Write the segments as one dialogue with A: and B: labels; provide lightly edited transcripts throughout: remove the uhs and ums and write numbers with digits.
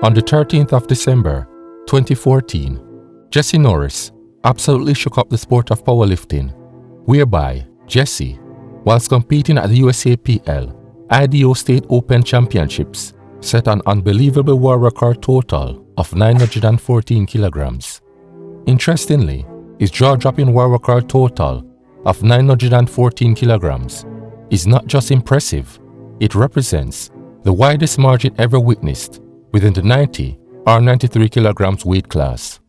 A: On the 13th of December, 2014, Jesse Norris absolutely shook up the sport of powerlifting, whereby Jesse, whilst competing at the USAPL IDO State Open Championships, set an unbelievable world record total of 914 kilograms. Interestingly, his jaw-dropping world record total of 914 kilograms is not just impressive, it represents the widest margin ever witnessed within the 90 or 93 kilograms weight class.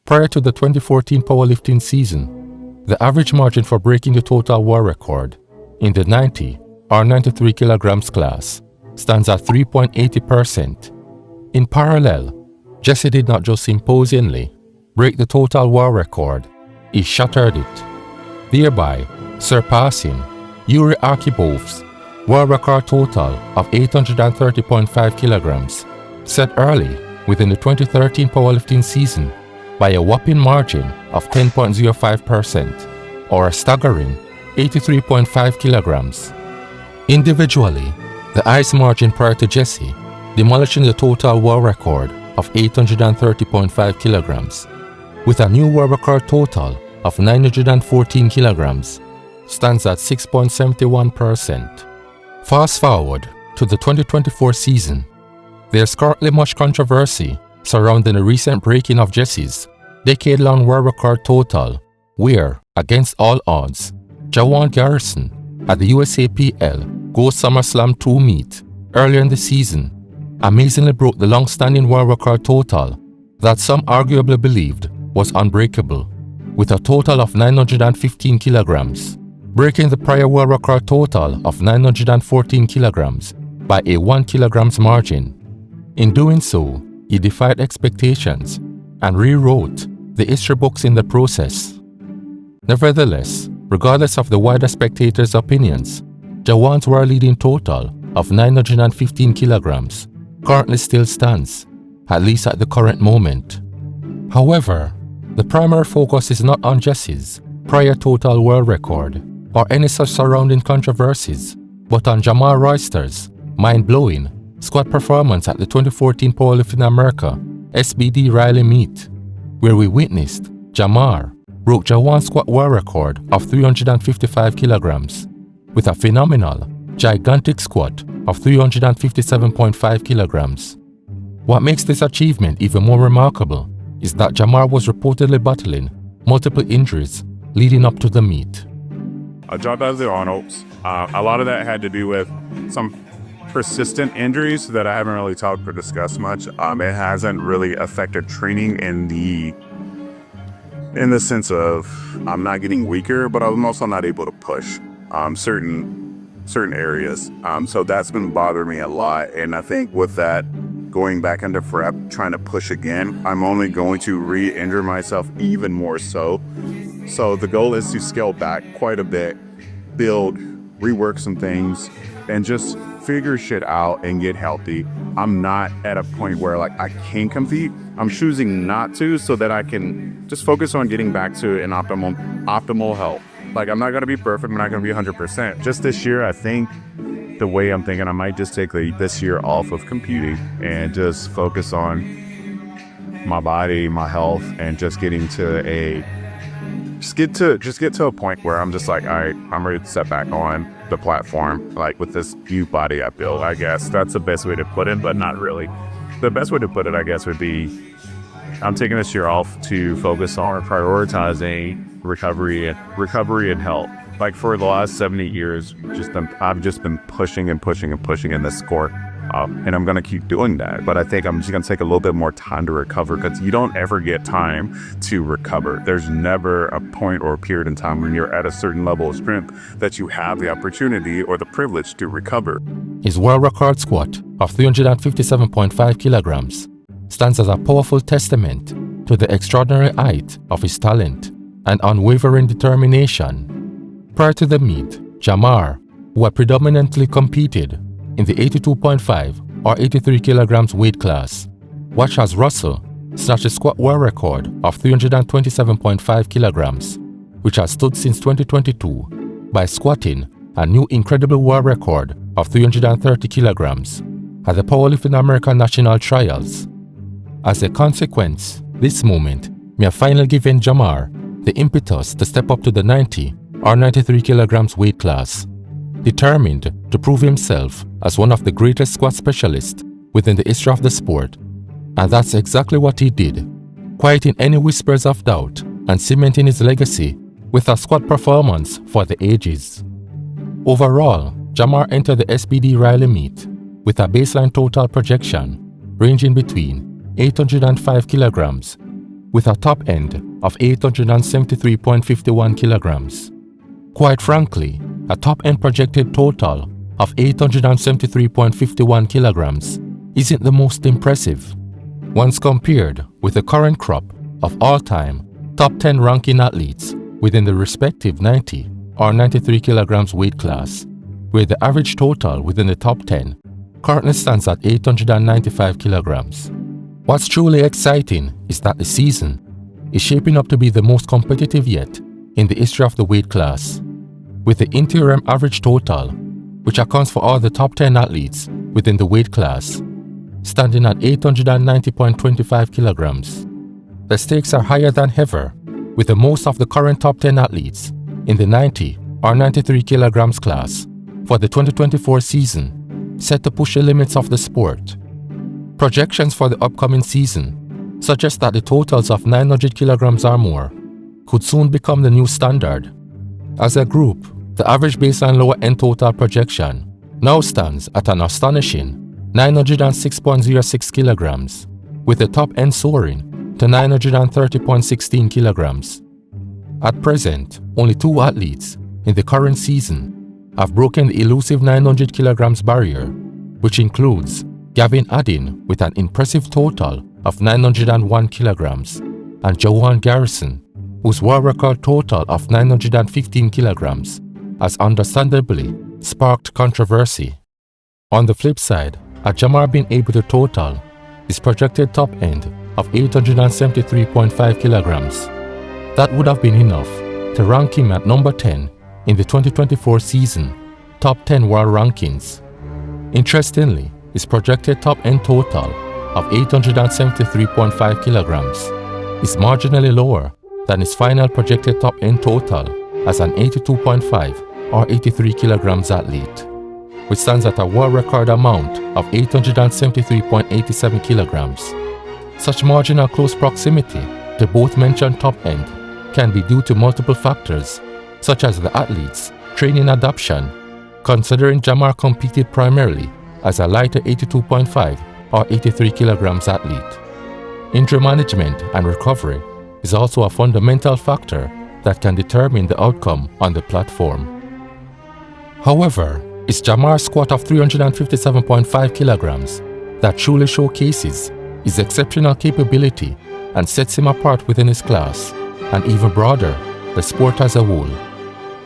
A: Prior to the 2014 powerlifting season, the average margin for breaking the total world record in the 90 or 93 kilograms class stands at 3.80%. In parallel, Jesse did not just imposingly break the total world record, he shattered it, thereby surpassing Yuri Arkibov's world record total of 830.5 kilograms, set early within the 2013 powerlifting season by a whopping margin of 10.05%, or a staggering 83.5 kilograms. Individually, the highest margin prior to Jesse, demolishing the total world record of 830.5 kilograms, with a new world record total of 914 kilograms, stands at 6.71%. Fast forward to the 2024 season. There's currently much controversy surrounding the recent breaking of Jesse's decade-long world record total, where, against all odds, Jawon Garrison at the USAPL Go SummerSlam 2 meet earlier in the season amazingly broke the long-standing world record total that some arguably believed was unbreakable, with a total of 915 kilograms, breaking the prior world record total of 914 kilograms by a 1 kilograms margin. In doing so, he defied expectations and rewrote the history books in the process. Nevertheless, regardless of the wider spectators' opinions, Jawon's world-leading total of 915 kilograms currently still stands, at least at the current moment. However, the primary focus is not on Jesse's prior total world record or any such surrounding controversies, but on JamaRR Royster's mind-blowing squat performance at the 2014 Powerlifting America SBD Raleigh meet, where we witnessed JamaRR broke Jawon's squat world record of 355 kilograms with a phenomenal, gigantic squat of 357.5 kilograms. What makes this achievement even more remarkable is that JamaRR was reportedly battling multiple injuries leading up to the meet.
B: I dropped out of the Arnold's. A lot of that had to do with some persistent injuries that I haven't really talked or discussed much. It hasn't really affected training in the sense of I'm not getting weaker, but I'm also not able to push certain areas. So that's been bothering me a lot. And I think with that, going back into prep, trying to push again, I'm only going to re-injure myself even more so. So the goal is to scale back quite a bit, build, rework some things, and just figure shit out and get healthy. I'm not at a point where like I can compete. I'm choosing not to so that I can just focus on getting back to an optimal health. Like I'm not going to be perfect. I'm not going to be 100%. Just this year, I think the way I'm thinking, I might just take this year off of competing and just focus on my body, my health, and just get to a point where I'm just like, all right, I'm ready to step back on the platform, like with this new body I built. I guess that's the best way to put it, but not really. The best way to put it, I guess, would be I'm taking this year off to focus on prioritizing recovery and health. Like for the last 70 years, I've just been pushing and pushing and pushing in this sport. And I'm going to keep doing that. But I think I'm just going to take a little bit more time to recover, because you don't ever get time to recover. There's never a point or a period in time when you're at a certain level of strength that you have the opportunity or the privilege to recover.
A: His world record squat of 357.5 kilograms stands as a powerful testament to the extraordinary height of his talent and unwavering determination. Prior to the meet, JamaRR, who had predominantly competed in the 82.5 or 83 kilograms weight class, watched as Russell snatched a squat world record of 327.5 kilograms, which has stood since 2022, by squatting a new incredible world record of 330 kilograms. at the Powerlifting American National Trials. As a consequence, this moment may have finally given JamaRR the impetus to step up to the 90 or 93 kilograms weight class, determined to prove himself as one of the greatest squat specialists within the history of the sport. And that's exactly what he did, quieting any whispers of doubt and cementing his legacy with a squat performance for the ages. Overall, JamaRR entered the SBD Raleigh meet with a baseline total projection ranging between 805 kilograms with a top end of 873.51 kilograms. Quite frankly, a top end projected total of 873.51 kilograms isn't the most impressive once compared with the current crop of all-time top 10 ranking athletes within the respective 90 or 93 kilograms weight class, where the average total within the top 10 currently stands at 895 kilograms. What's truly exciting is that the season is shaping up to be the most competitive yet in the history of the weight class, with the interim average total, which accounts for all the top 10 athletes within the weight class, standing at 890.25 kilograms. The stakes are higher than ever, with the most of the current top 10 athletes in the 90 or 93 kilograms class for the 2024 season set to push the limits of the sport. Projections for the upcoming season suggest that the totals of 900 kilograms or more could soon become the new standard. As a group, the average baseline lower end total projection now stands at an astonishing 906.06 kilograms, with the top end soaring to 930.16 kilograms. At present, only 2 athletes in the current season have broken the elusive 900 kilograms barrier, which includes Gavin Adin with an impressive total of 901 kilograms and Jawon Garrison, whose world record total of 915 kilograms has understandably sparked controversy. On the flip side, had JamaRR been able to total his projected top end of 873.5 kilograms, that would have been enough to rank him at number 10 in the 2024 season top 10 world rankings. Interestingly, his projected top end total of 873.5 kilograms is marginally lower than his final projected top end total as an 82.5 or 83 kilograms athlete, which stands at a world record amount of 873.87 kilograms. Such marginal close proximity to both mentioned top end can be due to multiple factors, such as the athlete's training adoption, considering JamaRR competed primarily as a lighter 82.5 or 83 kilograms athlete. Injury management and recovery is also a fundamental factor that can determine the outcome on the platform. However, it's JamaRR's squat of 357.5 kilograms that truly showcases his exceptional capability and sets him apart within his class, and even broader, the sport as a whole.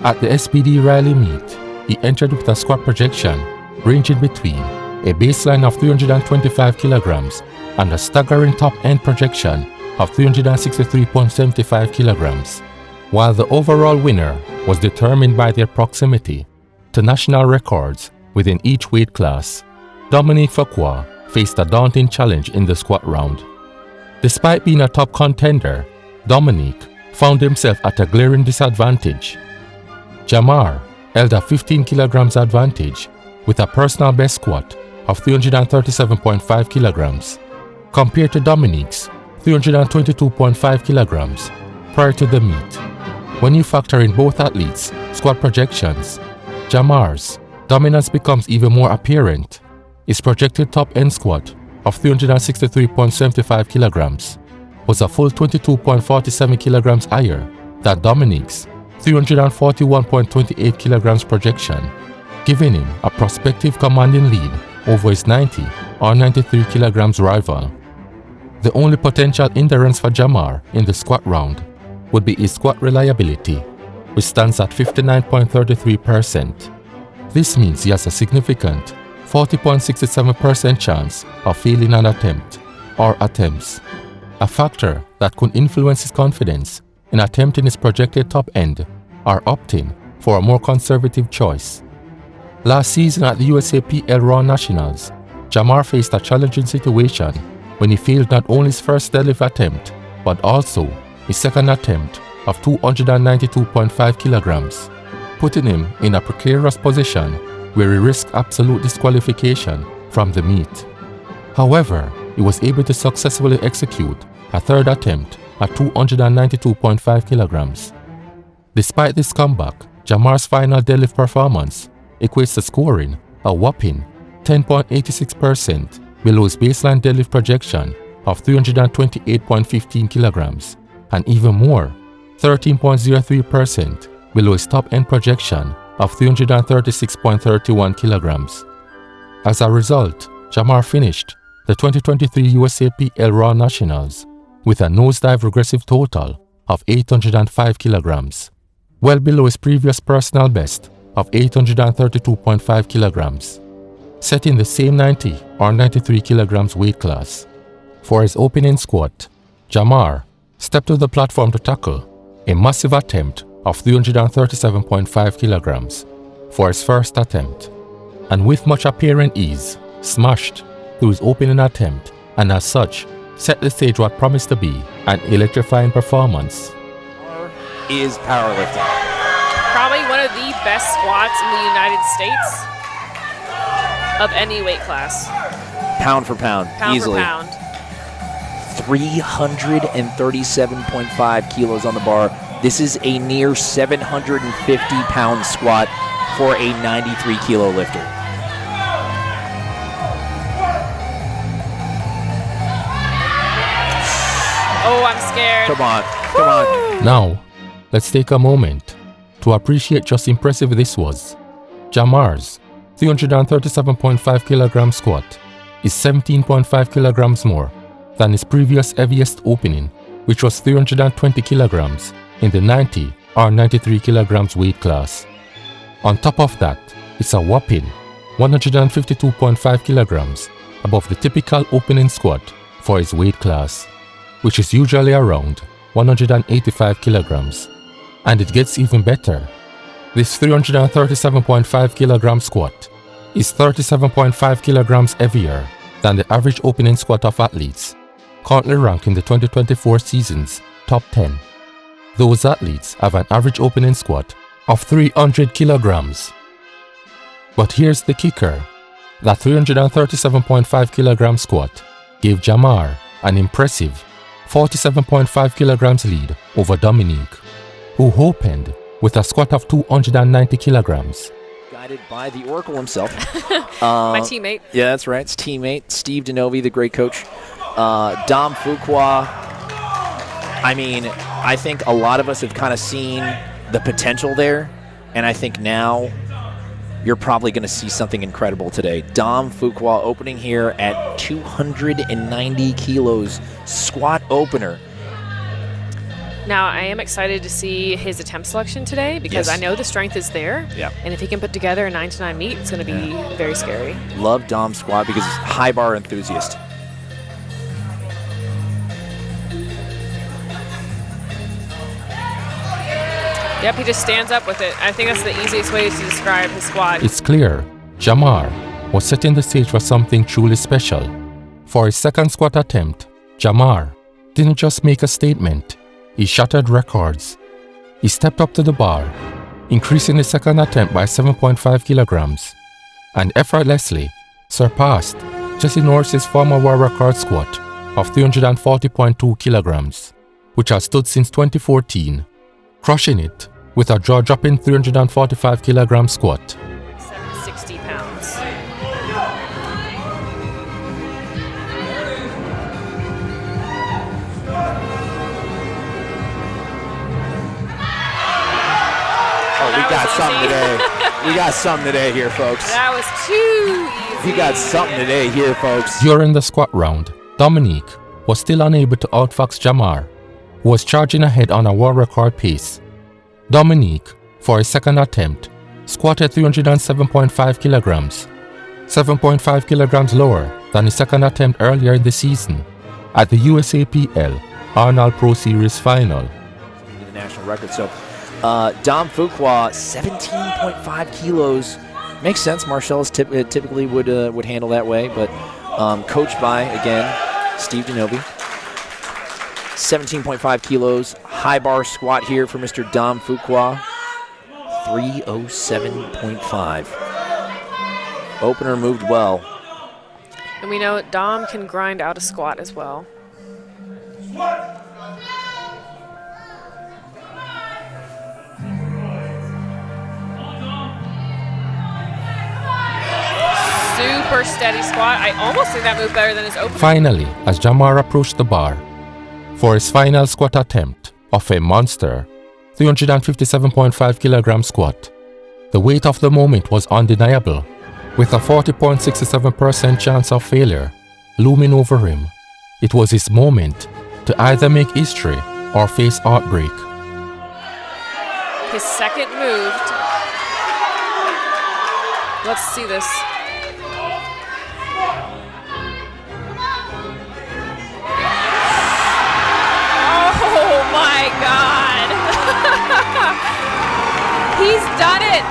A: At the SBD Raleigh meet, he entered with a squat projection ranging between a baseline of 325 kilograms and a staggering top-end projection of 363.75 kilograms, while the overall winner was determined by their proximity to national records within each weight class. Dominique Fuqua faced a daunting challenge in the squat round. Despite being a top contender, Dominique found himself at a glaring disadvantage. JamaRR held a 15 kilograms advantage with a personal best squat of 337.5 kilograms compared to Dominique's 322.5 kilograms prior to the meet. When you factor in both athletes' squat projections, JamaRR's dominance becomes even more apparent. His projected top-end squat of 363.75 kilograms was a full 22.47 kilograms higher than Dominique's 341.28 kilograms projection, giving him a prospective commanding lead over his 90 or 93 kilograms rival. The only potential hindrance for JamaRR in the squat round would be his squat reliability, which stands at 59.33%. This means he has a significant 40.67% chance of failing an attempt or attempts, a factor that could influence his confidence in attempting his projected top end or opting for a more conservative choice. Last season at the USAPL Raw Nationals, Jamar faced a challenging situation when he failed not only his first deadlift attempt, but also his second attempt of 292.5 kilograms, putting him in a precarious position where he risked absolute disqualification from the meet. However, he was able to successfully execute a third attempt at 292.5 kilograms. Despite this comeback, Jamar's final deadlift performance equates to scoring a whopping 10.86% below his baseline deadlift projection of 328.15 kilograms, and even more, 13.03% below his top-end projection of 336.31 kilograms. As a result, Jamar finished the 2023 USAPL Raw Nationals with a nosedive regressive total of 805 kilograms, well below his previous personal best of 832.5 kilograms, setting the same 90 or 93 kilograms weight class. For his opening squat, Jamar stepped to the platform to tackle a massive attempt of 337.5 kilograms for his first attempt, and with much apparent ease, smashed through his opening attempt, and as such, set the stage what promised to be an electrifying performance.
C: Is powerlifting.
D: Probably one of the best squats in the United States of any weight class.
C: Pound for pound, easily.
D: Pound for pound.
C: 337.5 kilos on the bar. This is a near 750-pound squat for a 93-kilo lifter.
D: Oh, I'm scared.
C: Come on, come on.
A: Now, let's take a moment to appreciate just impressive this was. Jamar's 337.5 kilogram squat is 17.5 kilograms more than his previous heaviest opening, which was 320 kilograms in the 90 or 93 kilograms weight class. On top of that, it's a whopping 152.5 kilograms above the typical opening squat for his weight class, which is usually around 185 kilograms. And it gets even better. This 337.5 kilogram squat is 37.5 kilograms heavier than the average opening squat of athletes currently ranked in the 2024 season's top 10. Those athletes have an average opening squat of 300 kilograms. But here's the kicker. That 337.5 kilogram squat gave Jamar an impressive 47.5 kilograms lead over Dominique, who opened with a squat of 290 kilograms.
C: Guided by the Oracle himself.
D: My teammate.
C: Yeah, that's right. It's teammate, Steve Denovi, the great coach. Dom Fuqua. I mean, I think a lot of us have kind of seen the potential there, and I think now you're probably going to see something incredible today. Dom Fuqua opening here at 290 kilos, squat opener.
D: Now, I am excited to see his attempt selection today because
C: Yes.
D: I know the strength is there.
C: Yeah.
D: And if he can put together a 9-to-9 meet, it's going to be very scary.
C: Love Dom's squat because he's a high bar enthusiast.
D: Yep, he just stands up with it. I think that's the easiest way to describe his squat.
A: It's clear Jamar was setting the stage for something truly special. For his second squat attempt, Jamar didn't just make a statement, he shattered records. He stepped up to the bar, increasing his second attempt by 7.5 kilograms, and effortlessly surpassed Jesse Norris's former world record squat of 340.2 kilograms, which has stood since 2014, crushing it with a jaw-dropping 345 kilogram squat.
D: 760 pounds.
C: Oh, we
D: That
C: got
D: was
C: something
D: easy.
C: today. We got something today here, folks.
D: That was too easy.
C: We got something today here, folks.
A: During the squat round, Dominique was still unable to outfox Jamar, who was charging ahead on a world record pace. Dominique, for his second attempt, squatted 307.5 kilograms, 7.5 kilograms lower than his second attempt earlier in the season at the USAPL Arnold Pro Series final.
C: The national record. So, Dom Fuqua, 17.5 kilos Makes sense. Marcellus typically would handle that way, but coached by, again, Steve DeNovi. 17.5 kilos. High bar squat here for Mr. Dom Fuqua. 307.5. Opener moved well.
D: And we know Dom can grind out a squat as well. Super steady squat. I almost think that moved better than his opener.
A: Finally, as JamaRR approached the bar for his final squat attempt of a monster 357.5 kilogram squat, the weight of the moment was undeniable, with a 40.67% chance of failure looming over him. It was his moment to either make history or face heartbreak.
D: His second moved. Let's see this. Oh my God. He's done it.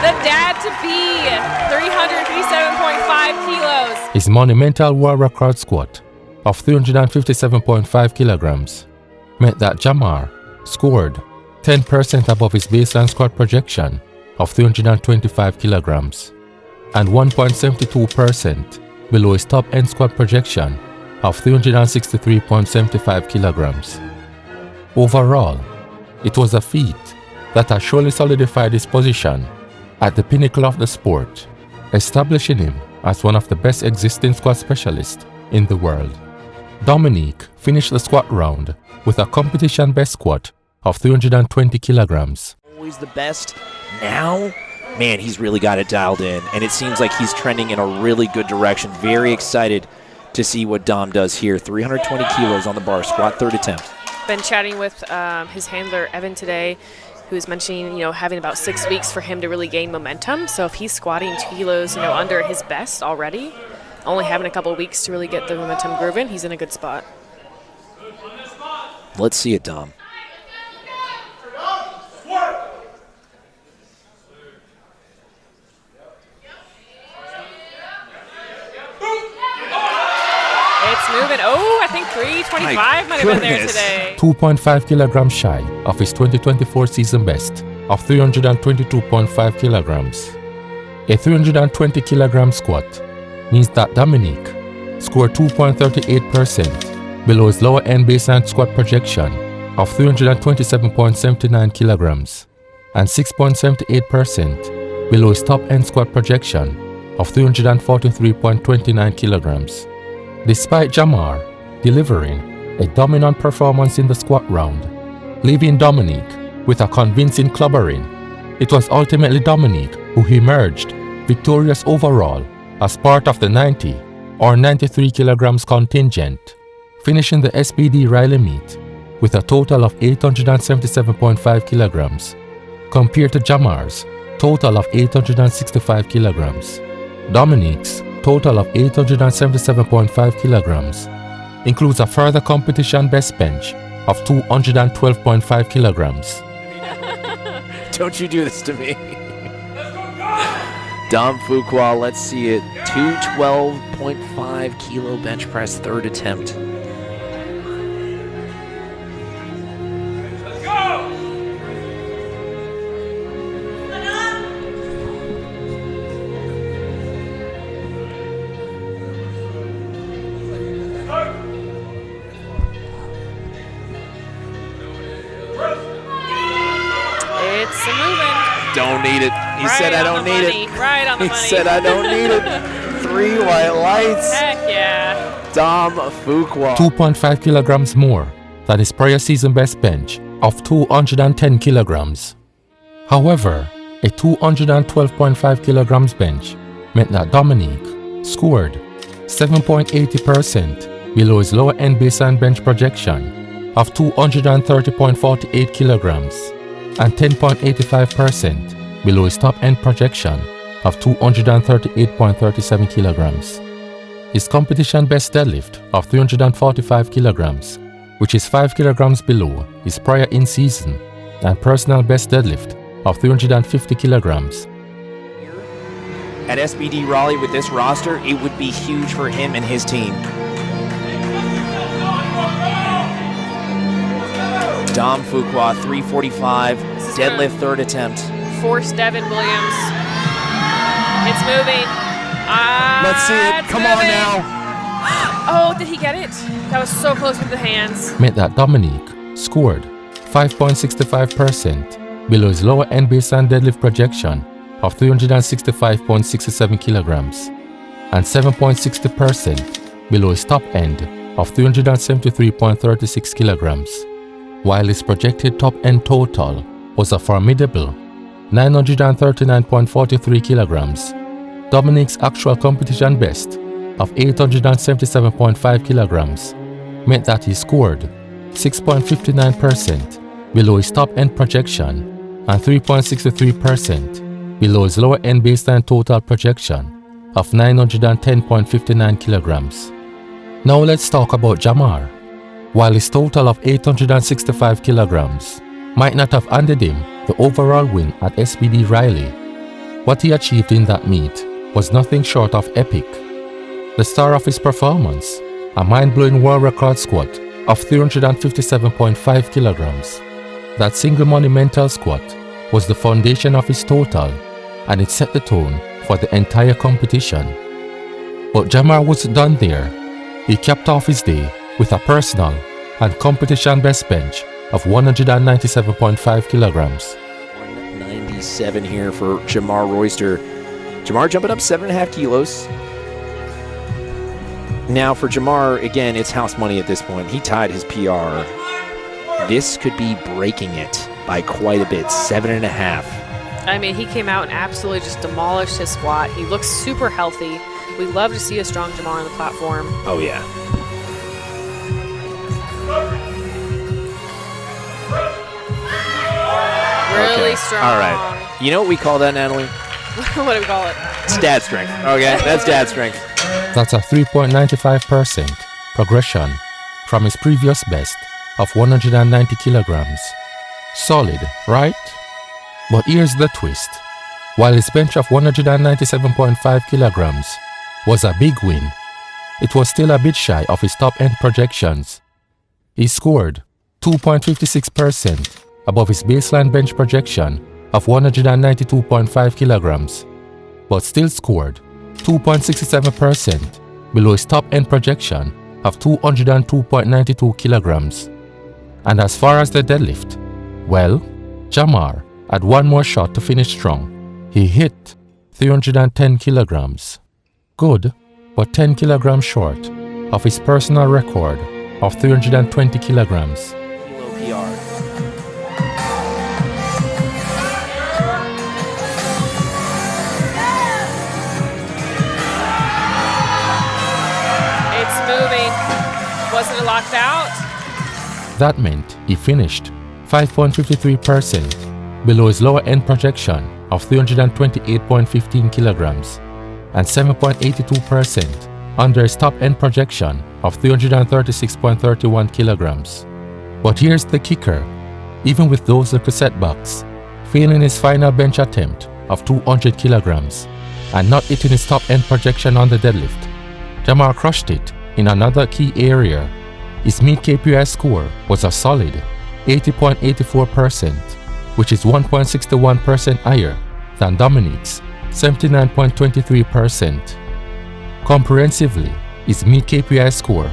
D: The dad to be, 357.5 kilos.
A: His monumental world record squat of 357.5 kilograms meant that JamaRR scored 10% above his baseline squat projection of 325 kilograms and 1.72% below his top end squat projection of 363.75 kilograms. Overall, it was a feat that has surely solidified his position at the pinnacle of the sport, establishing him as one of the best existing squat specialists in the world. Dominique finished the squat round with a competition best squat of 320 kilograms.
C: Always the best. Now, man, he's really got it dialed in, and it seems like he's trending in a really good direction. Very excited to see what Dom does here. 320 kilos on the bar, squat third attempt.
D: Been chatting with his handler, Evan, today, who was mentioning, having about 6 weeks for him to really gain momentum. So if he's squatting 2 kilos, under his best already, only having a couple of weeks to really get the momentum grooving, he's in a good spot.
C: Let's see it, Dom.
D: It's moving. Oh, I think 325 might have been there today.
A: 2.5 kilograms shy of his 2024 season best of 322.5 kilograms. A 320 kilogram squat means that Dominique scored 2.38% below his lower end baseline squat projection of 327.79 kilograms and 6.78% below his top end squat projection of 343.29 kilograms. Despite JamaRR delivering a dominant performance in the squat round, leaving Dominique with a convincing clobbering, it was ultimately Dominique who emerged victorious overall as part of the 90 or 93 kilograms contingent, finishing the SBD Raleigh meet with a total of 877.5 kilograms, compared to JamaRR's total of 865 kilograms. Dominique's total of 877.5 kilograms includes a further competition best bench of 212.5 kilograms.
C: Don't you do this to me. Dom Fuqua, let's see it. 212.5 kilo bench press, third attempt.
D: It's moving.
C: Don't need it. He said I don't need it.
D: Right on the
C: He
D: money.
C: said I don't need it. 3 white lights.
D: Heck yeah.
C: Dom Fuqua.
A: 2.5 kilograms more than his prior season best bench of 210 kilograms. However, a 212.5 kilograms bench meant that Dominique scored 7.80% below his lower end baseline bench projection of 230.48 kilograms and 10.85% below his top end projection of 238.37 kilograms. His competition best deadlift of 345 kilograms, which is 5 kilograms below his prior in-season and personal best deadlift of 350 kilograms.
C: at SBD Raleigh with this roster, it would be huge for him and his team. Dom Fuqua, 345, deadlift third attempt.
D: Force Devin Williams. It's moving.
C: Let's see it. Come on now.
D: Oh, did he get it? That was so close with the hands.
A: Meant that Dominique scored 5.65% below his lower end baseline deadlift projection of 365.67 kilograms and 7.60% below his top end of 373.36 kilograms, while his projected top end total was a formidable 939.43 kilograms. Dominique's actual competition best of 877.5 kilograms meant that he scored 6.59% below his top end projection and 3.63% below his lower end baseline total projection of 910.59 kilograms. Now let's talk about JamaRR. While his total of 865 kilograms might not have handed him the overall win at SBD Raleigh, what he achieved in that meet was nothing short of epic. The star of his performance, a mind-blowing world record squat of 357.5 kilograms. That single monumental squat was the foundation of his total, and it set the tone for the entire competition. But JamaRR wasn't done there. He capped off his day with a personal and competition best bench of 197.5 kilograms.
C: 197 here for JamaRR Royster. JamaRR jumping up 7.5 kilos. Now for JamaRR, again, it's house money at this point. He tied his PR. This could be breaking it by quite a bit, 7.5.
D: I mean, he came out and absolutely just demolished his squat. He looks super healthy. We love to see a strong JamaRR on the platform.
C: Oh, yeah.
D: Really
C: Okay.
D: strong.
C: All right. You know what we call that, Natalie?
D: What do we call it?
C: It's dad strength. Okay, that's dad strength.
A: That's a 3.95% progression from his previous best of 190 kilograms. Solid, right? But here's the twist. While his bench of 197.5 kilograms was a big win, it was still a bit shy of his top-end projections. He scored 2.56% above his baseline bench projection of 192.5 kilograms, but still scored 2.67% below his top-end projection of 202.92 kilograms. And as far as the deadlift, well, JamaRR had one more shot to finish strong. He hit 310 kilograms. Good, but 10 kilograms short of his personal record of 320 kilograms.
C: Kilo PR.
D: It's moving. Wasn't it locked out?
A: That meant he finished 5.53% below his lower end projection of 328.15 kilograms and 7.82% under his top end projection of 336.31 kilograms. But here's the kicker. Even with those little setbacks, failing his final bench attempt of 200 kilograms and not hitting his top end projection on the deadlift, JamaRR crushed it in another key area. His meet KPI score was a solid 80.84%, which is 1.61% higher than Dominique's 79.23%. Comprehensively, his meet KPI score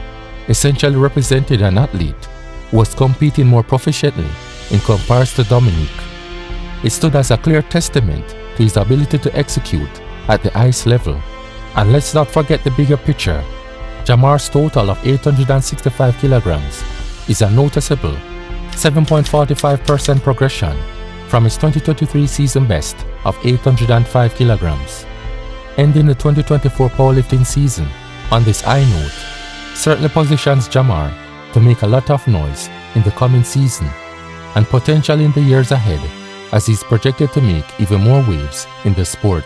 A: essentially represented an athlete who was competing more proficiently in comparison to Dominique. It stood as a clear testament to his ability to execute at the highest level. And let's not forget the bigger picture. JamaRR's total of 865 kilograms is a noticeable 7.45% progression from his 2023 season best of 805 kilograms. Ending the 2024 powerlifting season on this high note certainly positions JamaRR to make a lot of noise in the coming season and potentially in the years ahead, as he's projected to make even more waves in the sport.